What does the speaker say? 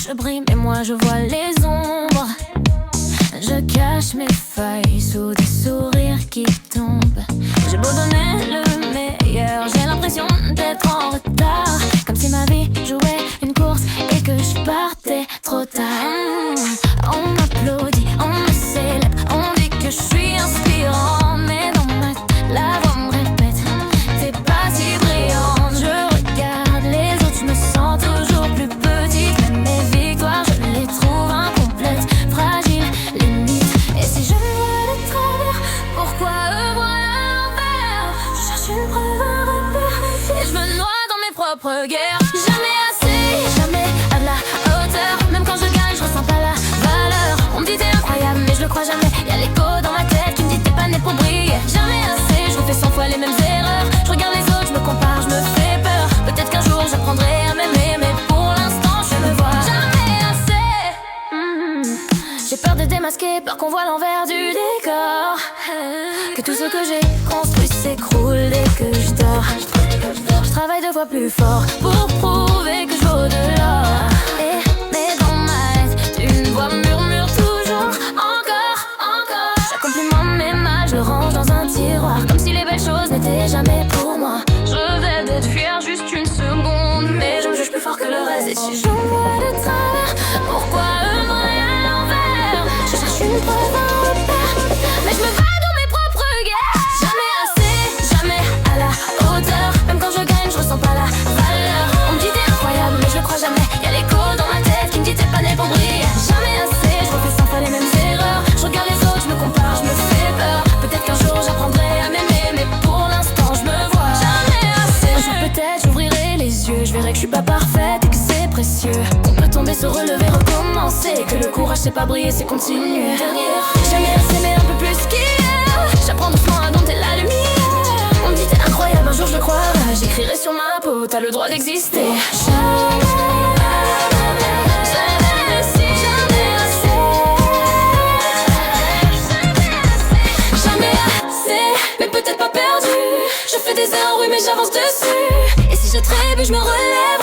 Je brille mais moi je vois les ombres. Je cache mes failles sous des sourires qui tombent. J'ai beau donner le meilleur, j'ai l'impression d'être en retard, comme si ma vie jouait une course et que je partais trop tard. On m'applaudit, on me célèbre, on dit que je suis inspirant, mais dans ma tête, la voix me répète: t'es pas si brillante. Je regarde les autres, je me sens toujours plus petite. Même mes victoires, je les trouve incomplètes, fragiles, limites. Et si je me vois de travers, pourquoi eux voient à l'envers? Je cherche une preuve, un repère, et je me noie dans mes propres guerres. Jamais assez, jamais à la hauteur. Même quand je gagne, je ressens pas la valeur. On me dit t'es incroyable, mais je le crois jamais. Y'a l'écho dans ma tête qui me dit t'es pas né pour briller. Jamais assez, je refais 100 fois les mêmes erreurs. Je regarde les autres, je me compare, je me fais peur. Peut-être qu'un jour j'apprendrai à m'aimer, mais pour l'instant je me vois jamais assez. J'ai peur de démasquer, peur qu'on voit l'envers du décor, que tout ce que j'ai construit s'écroule dès que je dors. Je travaille 2 fois plus fort pour prouver que je vaux de l'or. Mais dans ma tête, une voix murmure toujours encore, encore. Chaque compliment m'est mal, je le range dans un tiroir, comme si les belles choses n'étaient jamais pour moi. Je rêve d'être fière juste une seconde, mais je me juge plus fort que le reste. Et si je vois de travers, pourquoi eux voient à l'envers? Je cherche une preuve, un repère, mais je me bats dans mes propres guerres. Jamais assez, jamais à la hauteur. Même quand je gagne, je ressens pas la valeur. On me dit t'es incroyable, mais je le crois jamais. Y'a l'écho dans ma tête qui me dit t'es pas né pour briller. Jamais assez, je refais 100 fois les mêmes erreurs. Je regarde les autres, je me compare, je me fais peur. Peut-être qu'un jour j'apprendrai à m'aimer, mais pour l'instant je me vois jamais assez. Un jour peut-être j'ouvrirai les yeux, je verrai que je suis pas parfaite et que c'est précieux. On peut tomber, se relever, recommencer, que le courage c'est pas briller, c'est continuer. Jamais assez, mais un peu plus qu'hier. J'apprends doucement à dompter la lumière. On me dit t'es incroyable, un jour je le croirai. J'écrirai sur ma peau, t'as le droit d'exister. Jamais assez, mais peut-être pas perdu. Je fais des erreurs, oui, mais j'avance dessus. Et si je trébuche, je me relève.